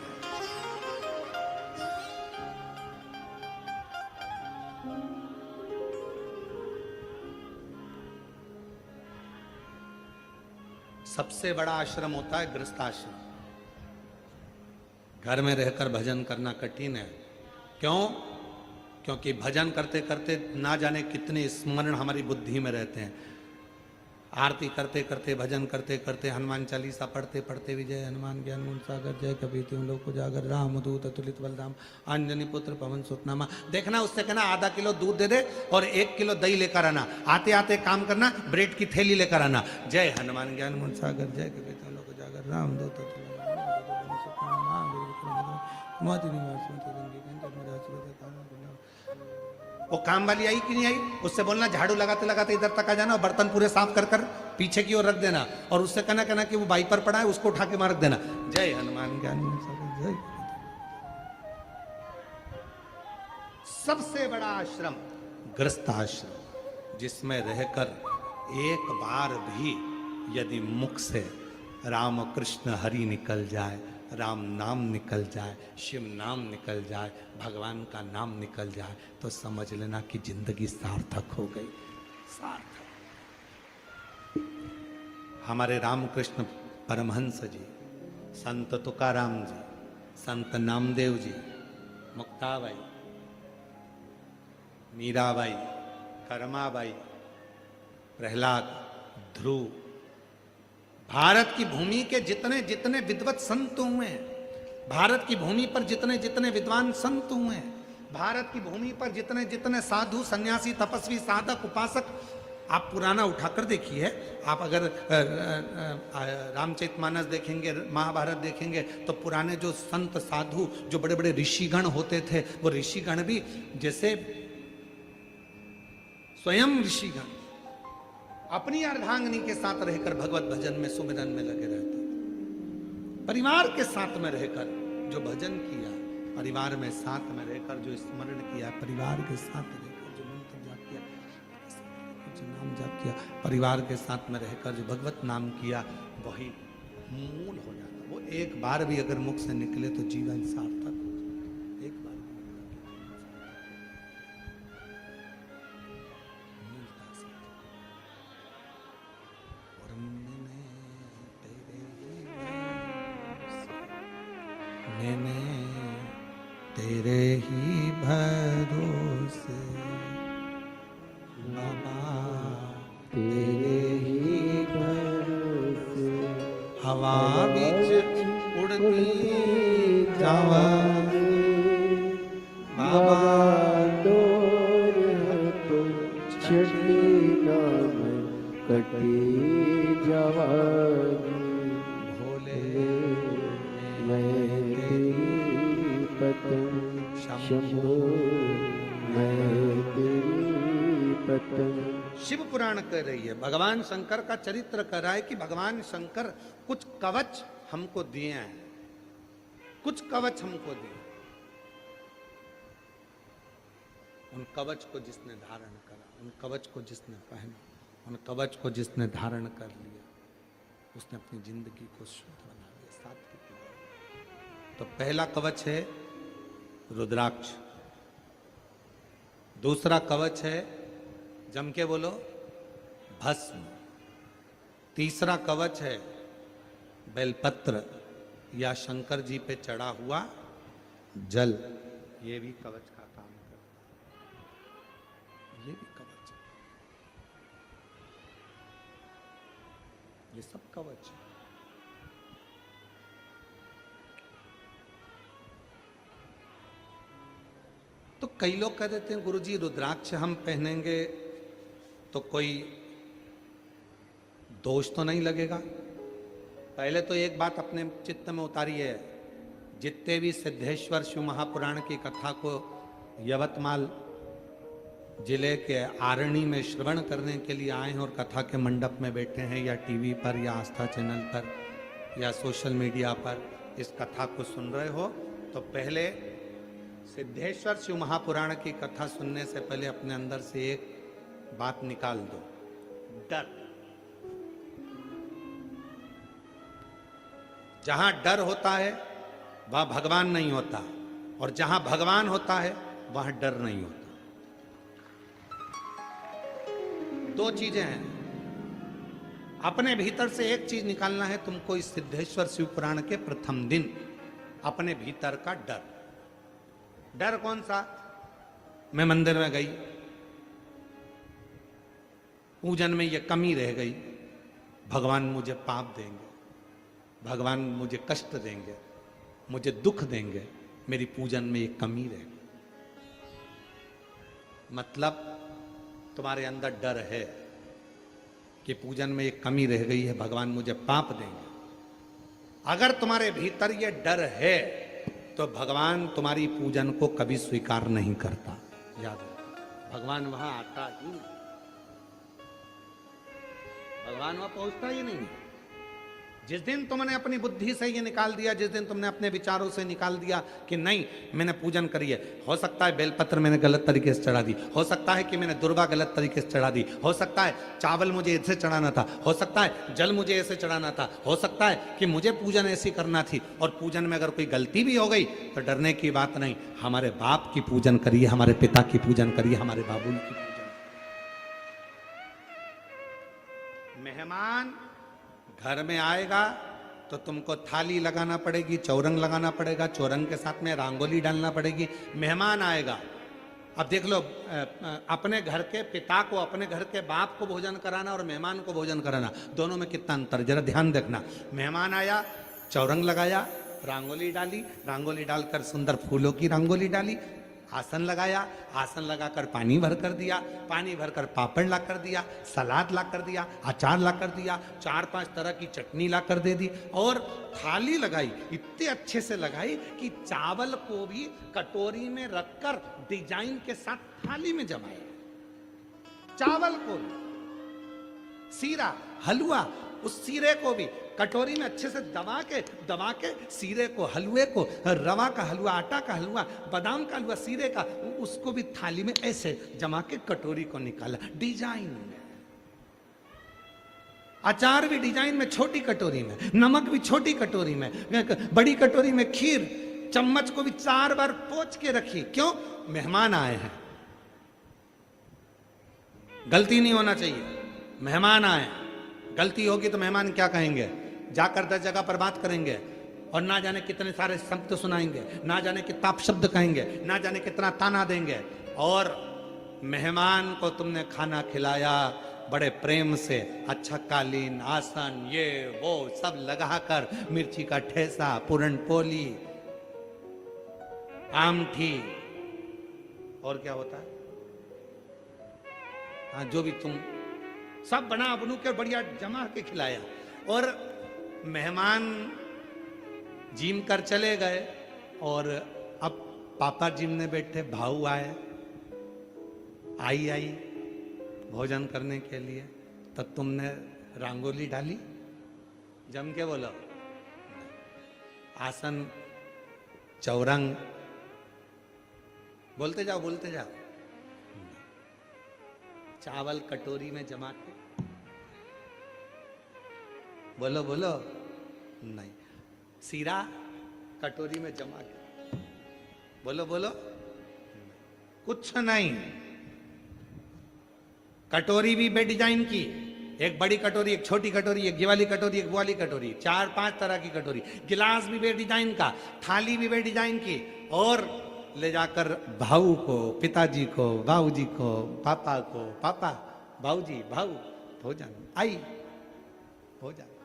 सबसे बड़ा आश्रम होता है गृहस्थाश्रम। घर में रहकर भजन करना कठिन है। क्यों? क्योंकि भजन करते करते ना जाने कितने स्मरण हमारी बुद्धि में रहते हैं। आरती करते करते, भजन करते करते, हनुमान चालीसा पढ़ते पढ़ते भी जय हनुमान ज्ञान गुण सागर, जय कबीर तिहुँ लोक उजागर, राम दूत अतुलित बलधाम, अंजनी पुत्र पवन सुतनामा। देखना, उससे कहना आधा किलो दूध दे दे और 1 किलो दही लेकर आना, आते आते काम करना, ब्रेड की थैली लेकर आना, जय हनुमान ज्ञान गुण सागर, जय कबीर तिहुँ लोक उजागर, राम दूत वो काम वाली आई कि नहीं आई, उससे बोलना झाड़ू लगाते लगाते इधर तक आ जाना और बर्तन पूरे साफ कर कर पीछे की ओर रख देना, और उससे कहना कि वो वाइपर पड़ा है उसको उठा के मार देना। जय हनुमान ज्ञानी जय। सबसे बड़ा आश्रम गृहस्थ आश्रम, जिसमें रहकर एक बार भी यदि मुख से राम कृष्ण हरि निकल जाए, राम नाम निकल जाए, शिव नाम निकल जाए, भगवान का नाम निकल जाए, तो समझ लेना कि जिंदगी सार्थक हो गई। सार्थक। हमारे रामकृष्ण परमहंस जी, संत तुकाराम जी, संत नामदेव जी, मुक्ताबाई, मीराबाई, कर्माबाई, प्रहलाद, ध्रुव, भारत की भूमि के जितने जितने विद्वत संत हुए हैं, भारत की भूमि पर जितने जितने विद्वान संत हुए हैं, भारत की भूमि पर जितने जितने साधु सन्यासी तपस्वी साधक उपासक, आप पुराना उठाकर देखिए। आप अगर रामचरितमानस देखेंगे, महाभारत देखेंगे, तो पुराने जो संत साधु जो बड़े बड़े ऋषिगण होते थे, वो ऋषिगण भी जैसे स्वयं ऋषिगण अपनी अर्धांगिनी के साथ रहकर भगवत भजन में सुमिरन में लगे रहते, परिवार के साथ में रहकर जो भजन किया, परिवार में साथ में रहकर जो स्मरण किया, परिवार के साथ रहकर जो मंत्र जाप किया, जो नाम जाप किया, परिवार के साथ में रहकर जो भगवत नाम किया, वही मूल हो जाता। वो एक बार भी अगर मुख से निकले तो जीवन सार्थक। एक बार मैंने तेरे ही भरोसे बाबा, तेरे ही भरोसे हवा बीच उड़ती जावा बाबा, डोर है तो छड़ी नाम कटी जवानी, भोले मैं तेरी पतंग शंभो, मैं तेरी पतंग। शिव पुराण कह रही है, भगवान शंकर का चरित्र कह रहा है कि भगवान शंकर कुछ कवच हमको दिए हैं, कुछ कवच हमको दिए। उन कवच को जिसने धारण करा, उन कवच को जिसने पहना, उन कवच को जिसने धारण कर लिया, उसने अपनी जिंदगी को शुद्ध बना लिया, सात्विक बना लिया। तो पहला कवच है रुद्राक्ष, दूसरा कवच है, जम के बोलो, भस्म, तीसरा कवच है बेलपत्र या शंकर जी पे चढ़ा हुआ जल, ये भी कवच का काम करता है, ये भी कवच है, ये सब कवच है। तो कई लोग कह देते हैं गुरुजी रुद्राक्ष हम पहनेंगे तो कोई दोष तो नहीं लगेगा। पहले तो एक बात अपने चित्त में उतारिए, जितने भी सिद्धेश्वर शिव महापुराण की कथा को यवतमाल जिले के आरणी में श्रवण करने के लिए आए हैं और कथा के मंडप में बैठे हैं, या टीवी पर या आस्था चैनल पर या सोशल मीडिया पर इस कथा को सुन रहे हो, तो पहले सिद्धेश्वर शिव महापुराण की कथा सुनने से पहले अपने अंदर से एक बात निकाल दो, डर। जहां डर होता है वहां भगवान नहीं होता, और जहां भगवान होता है वहां डर नहीं होता। दो चीजें हैं, अपने भीतर से एक चीज निकालना है तुमको इस सिद्धेश्वर शिव पुराण के प्रथम दिन, अपने भीतर का डर। डर कौन सा? मैं मंदिर में गई, पूजन में ये कमी रह गई, भगवान मुझे पाप देंगे, भगवान मुझे कष्ट देंगे, मुझे दुख देंगे, मेरी पूजन में ये कमी रह गई। मतलब तुम्हारे अंदर डर है कि पूजन में ये कमी रह गई है, भगवान मुझे पाप देंगे। अगर तुम्हारे भीतर ये डर है तो भगवान तुम्हारी पूजन को कभी स्वीकार नहीं करता, याद रखो। भगवान वहां आता ही नहीं, भगवान वहां पहुंचता ही नहीं। जिस दिन तुमने अपनी बुद्धि से ये निकाल दिया, जिस दिन तुमने अपने विचारों से निकाल दिया कि नहीं मैंने पूजन करी है, हो सकता है बेलपत्र मैंने गलत तरीके से चढ़ा दी, हो सकता है कि मैंने दुर्वा गलत तरीके से चढ़ा दी, हो सकता है चावल मुझे ऐसे चढ़ाना था, हो सकता है जल मुझे ऐसे चढ़ाना था, हो सकता है कि मुझे पूजन ऐसी करना थी, और पूजन में अगर कोई गलती भी हो गई तो डरने की बात नहीं। हमारे बाप की पूजन करिए, हमारे पिता की पूजन करिए, हमारे बाबू की पूजन। मेहमान घर में आएगा तो तुमको थाली लगाना पड़ेगी, चौरंग लगाना पड़ेगा, चौरंग के साथ में रंगोली डालना पड़ेगी। मेहमान आएगा, अब देख लो, अपने घर के पिता को, अपने घर के बाप को भोजन कराना और मेहमान को भोजन कराना, दोनों में कितना अंतर, जरा ध्यान देखना। मेहमान आया, चौरंग लगाया, रंगोली डाली, रंगोली डालकर सुंदर फूलों की रंगोली डाली, आसन लगाया, आसन लगाकर पानी भर कर दिया, पानी भरकर पापड़ ला कर दिया, सलाद ला कर दिया, अचार ला कर दिया, 4-5 तरह की चटनी ला कर दे दी, और थाली लगाई, इतने अच्छे से लगाई कि चावल को भी कटोरी में रखकर डिजाइन के साथ थाली में जमाया, चावल को भी, सीरा हलवा, उस सीरे को भी कटोरी में अच्छे से दबा के सीरे को, हलवे को, रवा का हलवा, आटा का हलवा, बादाम का हलवा, सीरे का, उसको भी थाली में ऐसे जमा के कटोरी को निकाला डिजाइन में। अचार भी डिजाइन में, छोटी कटोरी में, नमक भी छोटी कटोरी में, बड़ी कटोरी में खीर, चम्मच को भी 4 बार पोंछ के रखी। क्यों? मेहमान आए हैं, गलती नहीं होना चाहिए। मेहमान आए, गलती होगी तो मेहमान क्या कहेंगे, जाकर 10 जगह पर बात करेंगे, और ना जाने कितने सारे शब्द सुनाएंगे, ना जाने कितना अपशब्द कहेंगे, ना जाने कितना ताना देंगे। और मेहमान को तुमने खाना खिलाया बड़े प्रेम से, अच्छा कालीन, आसन, ये वो सब लगाकर, मिर्ची का ठेसा, पूरन पोली, आमठी, और क्या होता है, हाँ जो भी तुम सब बना बनू के बढ़िया जमा के खिलाया। और मेहमान जिम कर चले गए, और अब पापा जिम में बैठे, भाऊ आए, आई भोजन करने के लिए, तब तुमने रंगोली डाली, जम के बोलो, आसन, चौरंग, बोलते जाओ बोलते जाओ, चावल कटोरी में जमा के, बोलो बोलो, नहीं, सीरा कटोरी में जमा के, बोलो बोलो, कुछ नहीं। कटोरी भी बे डिजाइन की, एक बड़ी कटोरी, एक छोटी कटोरी, एक ये वाली कटोरी, एक वो वाली कटोरी, 4-5 तरह की कटोरी, गिलास भी बे डिजाइन का, थाली भी बे डिजाइन की, और ले जाकर भाऊ को, पिताजी को, बाबूजी को, पापा को, पापा, बाबूजी, भाऊ, भोजन, आई भोजन।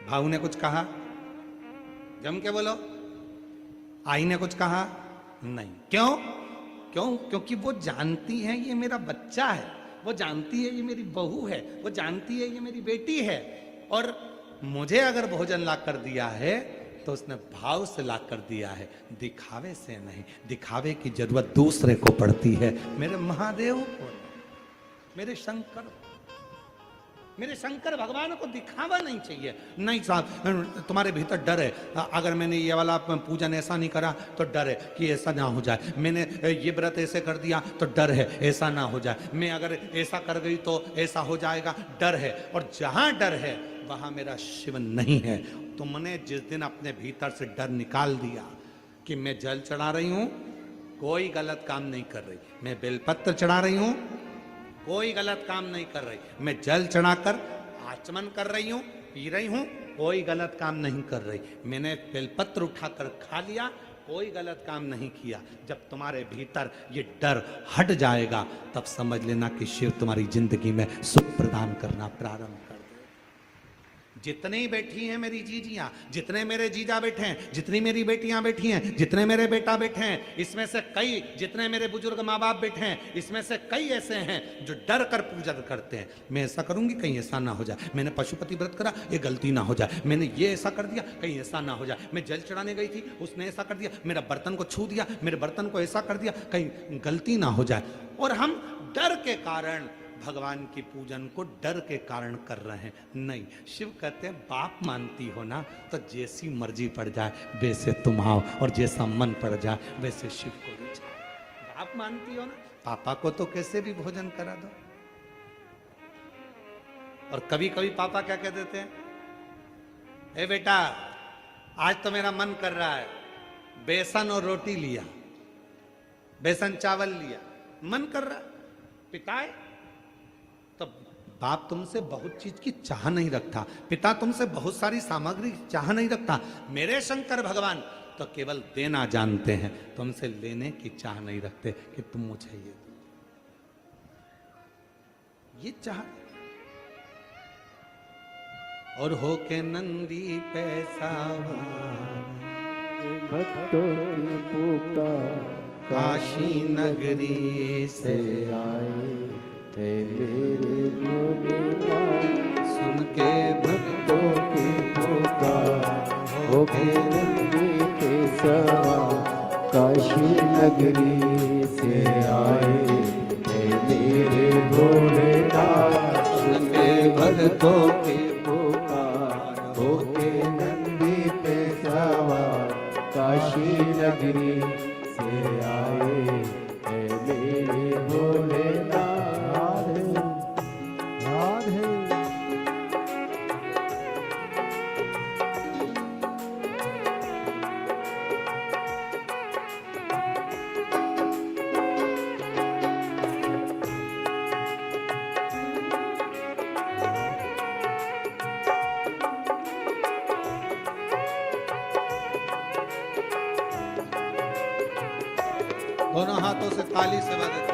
भाऊ ने कुछ कहा, जम के बोलो, आई ने कुछ कहा नहीं। क्यों? क्योंकि वो जानती है ये मेरा बच्चा है, वो जानती है ये मेरी बहू है, वो जानती है ये मेरी बेटी है, और मुझे अगर भोजन ला कर दिया है तो उसने भाव से ला कर दिया है, दिखावे से नहीं। दिखावे की जरूरत दूसरे को पड़ती है, मेरे महादेव को, मेरे शंकर भगवान को दिखावा नहीं चाहिए। नहीं साहब, तुम्हारे भीतर डर है, अगर मैंने ये वाला पूजन ऐसा नहीं करा तो डर है कि ऐसा ना हो जाए, मैंने ये व्रत ऐसे कर दिया तो डर है ऐसा ना हो जाए, मैं अगर ऐसा कर गई तो ऐसा हो जाएगा, डर है। और जहां डर है वहां मेरा शिव नहीं है। तुमने जिस दिन अपने भीतर से डर निकाल दिया कि मैं जल चढ़ा रही हूं, कोई गलत काम नहीं कर रही, मैं बेलपत्र चढ़ा रही हूं, कोई गलत काम नहीं कर रही, मैं जल चढ़ाकर आचमन कर रही हूँ, पी रही हूँ, कोई गलत काम नहीं कर रही, मैंने बेलपत्र उठाकर खा लिया, कोई गलत काम नहीं किया। जब तुम्हारे भीतर ये डर हट जाएगा तब समझ लेना कि शिव तुम्हारी जिंदगी में सुख प्रदान करना प्रारंभ कर दे। जितने ही बैठी हैं मेरी जीजियां, जितने मेरे जीजा बैठे हैं, जितनी मेरी बेटियां बैठी हैं, जितने मेरे बेटा बैठे हैं, इसमें से कई, जितने मेरे बुजुर्ग माँ बाप बैठे हैं, इसमें से कई ऐसे हैं जो डर कर पूजा करते हैं। मैं ऐसा करूंगी कहीं ऐसा ना हो जाए, मैंने पशुपति व्रत करा ये गलती ना हो जाए, मैंने ये ऐसा कर दिया कहीं ऐसा ना हो जाए, मैं जल चढ़ाने गई थी उसने ऐसा कर दिया, मेरा बर्तन को छू दिया, मेरे बर्तन को ऐसा कर दिया, कहीं गलती ना हो जाए। और हम डर के कारण भगवान की पूजन को डर के कारण कर रहे हैं। नहीं, शिव कहते हैं बाप मानती हो ना तो जैसी मर्जी पड़ जाए वैसे तुम आओ, और जैसा मन पड़ जाए वैसे शिव को भी जाओ। बाप मानती हो ना, पापा को तो कैसे भी भोजन करा दो। और कभी कभी पापा क्या कह देते हैं, ए बेटा आज तो मेरा मन कर रहा है, बेसन और रोटी लिया, बेसन चावल लिया, मन कर रहा। पिता है तो बाप तुमसे बहुत चीज की चाह नहीं रखता, पिता तुमसे बहुत सारी सामग्री की चाह नहीं रखता। मेरे शंकर भगवान तो केवल देना जानते हैं, तुमसे लेने की चाह नहीं रखते कि तुम मुझे ये चाह। और हो के नंदी पैसावान भक्तों की पुकार काशी नगरी से आए थे मेरे भोलेनाथ। सुन के भक्तों की पुकार हो के नंदी के सवार काशी नगरी से आए थे मेरे भोलेनाथ। सुन के भक्तों की पुकार हो के नंदी पे सवार काशी नगरी से आए है मेरे भोलेनाथ। राधे दोनों हाथों से ताली से बजाते